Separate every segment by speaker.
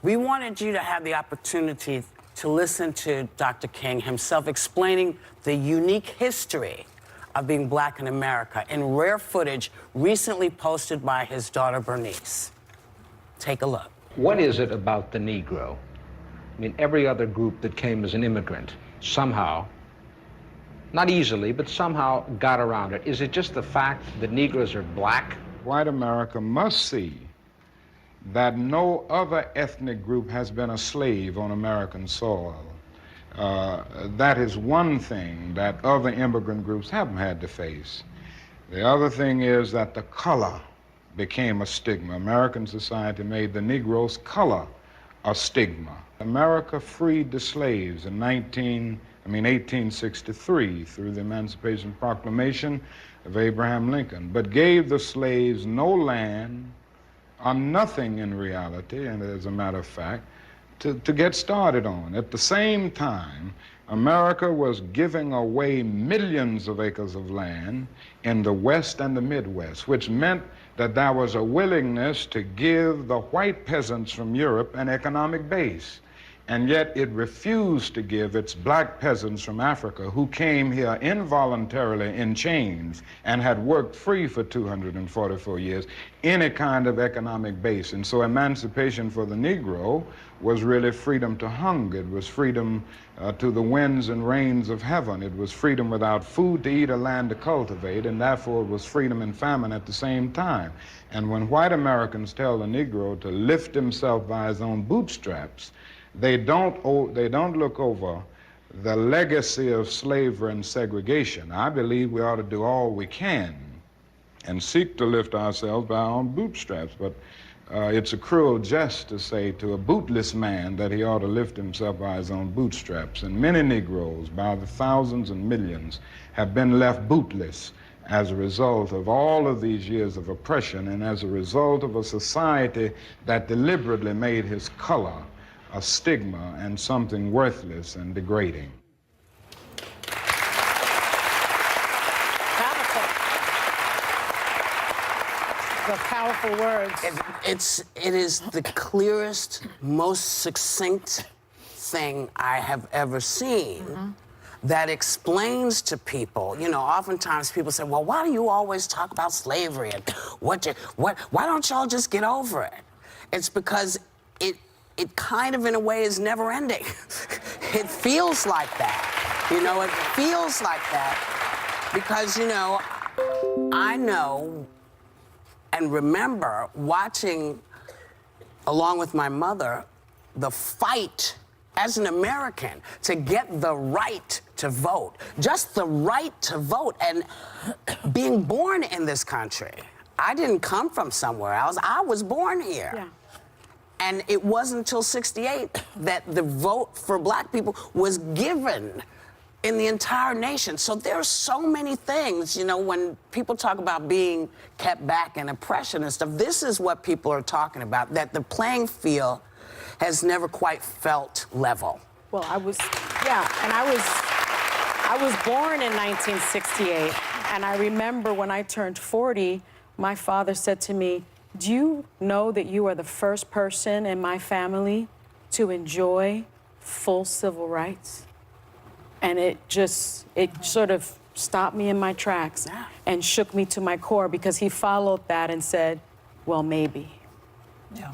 Speaker 1: We wanted you to have the opportunity to listen to Dr. King himself explaining the unique history of being black in America in rare footage recently posted by his daughter, Bernice. Take a look.
Speaker 2: What is it about the Negro? I mean, every other group that came as an immigrant somehow, not easily, but somehow got around it. Is it just the fact that Negroes are black?
Speaker 3: White America must see that no other ethnic group has been a slave on American soil. That is one thing that other immigrant groups haven't had to face. The other thing is that the color became a stigma. American society made the Negro's color a stigma. America freed the slaves in 1863 through the Emancipation Proclamation of Abraham Lincoln, but gave the slaves no land or nothing in reality, and as a matter of fact, to get started on. At the same time, America was giving away millions of acres of land in the West and the Midwest, which meant that there was a willingness to give the white peasants from Europe an economic base. And yet it refused to give its black peasants from Africa, who came here involuntarily in chains and had worked free for 244 years, any kind of economic base. And so emancipation for the Negro was really freedom to hunger. It was freedom to the winds and rains of heaven. It was freedom without food to eat or land to cultivate, and therefore it was freedom and famine at the same time. And when white Americans tell the Negro to lift himself by his own bootstraps, they don't look over the legacy of slavery and segregation. I believe we ought to do all we can and seek to lift ourselves by our own bootstraps, but it's a cruel jest to say to a bootless man that he ought to lift himself by his own bootstraps. And many Negroes, by the thousands and millions, have been left bootless as a result of all of these years of oppression and as a result of a society that deliberately made his color a stigma and something worthless and degrading.
Speaker 4: The powerful words.
Speaker 1: It is the clearest, most succinct thing I have ever seen that explains to people, you know, oftentimes people say, well, why do you always talk about slavery and why don't y'all just get over it? It's because it kind of, in a way, is never ending. It feels like that. You know, it feels like that because, you know, I know and remember watching, along with my mother, the fight as an American to get the right to vote, just the right to vote, and being born in this country. I didn't come from somewhere else. I was born here.
Speaker 4: Yeah.
Speaker 1: And it wasn't until '68 that the vote for black people was given in the entire nation. So there's so many things, you know, when people talk about being kept back and oppression and stuff, this is what people are talking about, that the playing field has never quite felt level.
Speaker 4: Well, I was born in 1968, and I remember when I turned 40, my father said to me, do you know that you are the first person in my family to enjoy full civil rights? And it sort of stopped me in my tracks and shook me to my core, because he followed that and said, well, maybe.
Speaker 5: Yeah.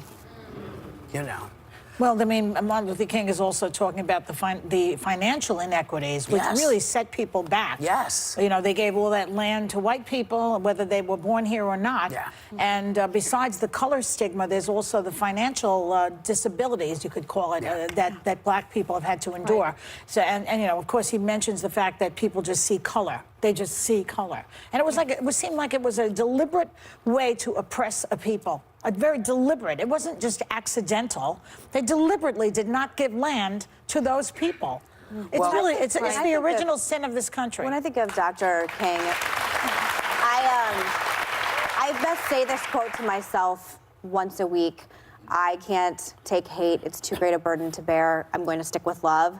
Speaker 1: You know.
Speaker 5: Well, I mean, Martin Luther King is also talking about the financial inequities, which really set people back.
Speaker 1: Yes.
Speaker 5: You know, they gave all that land to white people, whether they were born here or not.
Speaker 1: Yeah.
Speaker 5: And besides the color stigma, there's also the financial disabilities, you could call it, that black people have had to endure. Right. So, and you know, of course, he mentions the fact that people just see color. They just see color. And it was like, it seemed like it was a deliberate way to oppress a people. A very deliberate. It wasn't just accidental. They deliberately did not give land to those people. It's really, it's the original sin of this country.
Speaker 6: When I think of Dr. King, I best say this quote to myself once a week. I can't take hate. It's too great a burden to bear. I'm going to stick with love.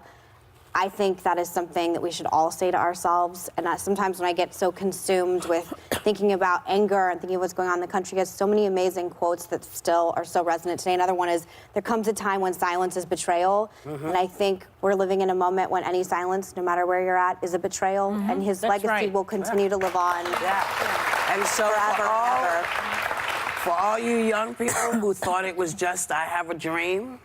Speaker 6: I think that is something that we should all say to ourselves. And sometimes when I get so consumed with thinking about anger and thinking of what's going on in the country, there's so many amazing quotes that still are so resonant today. Another one is, there comes a time when silence is betrayal. And I think we're living in a moment when any silence, no matter where you're at, is a betrayal. And his legacy will continue to live on
Speaker 1: And so
Speaker 6: forever and ever.
Speaker 1: for all you young people who thought it was just I have a dream,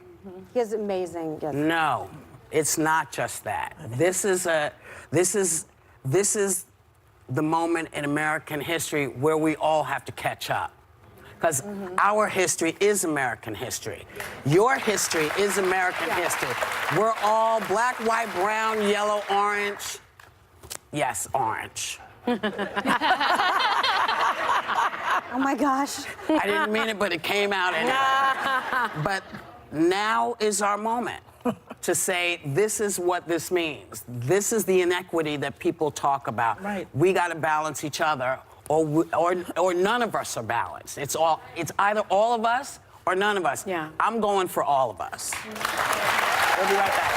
Speaker 6: He is amazing. Yes.
Speaker 1: no, it's not just that. This is the moment in American history where we all have to catch up. Because our history is American history. Your history is American history. We're all black, white, brown, yellow, orange. Yes, orange.
Speaker 6: Oh my gosh.
Speaker 1: I didn't mean it, but it came out anyway. But now is our moment to say, this is what this means. This is the inequity that people talk about.
Speaker 5: Right.
Speaker 1: We got to balance each other, or none of us are balanced. It's either all of us or none of us.
Speaker 4: Yeah.
Speaker 1: I'm going for all of us. We'll be right back.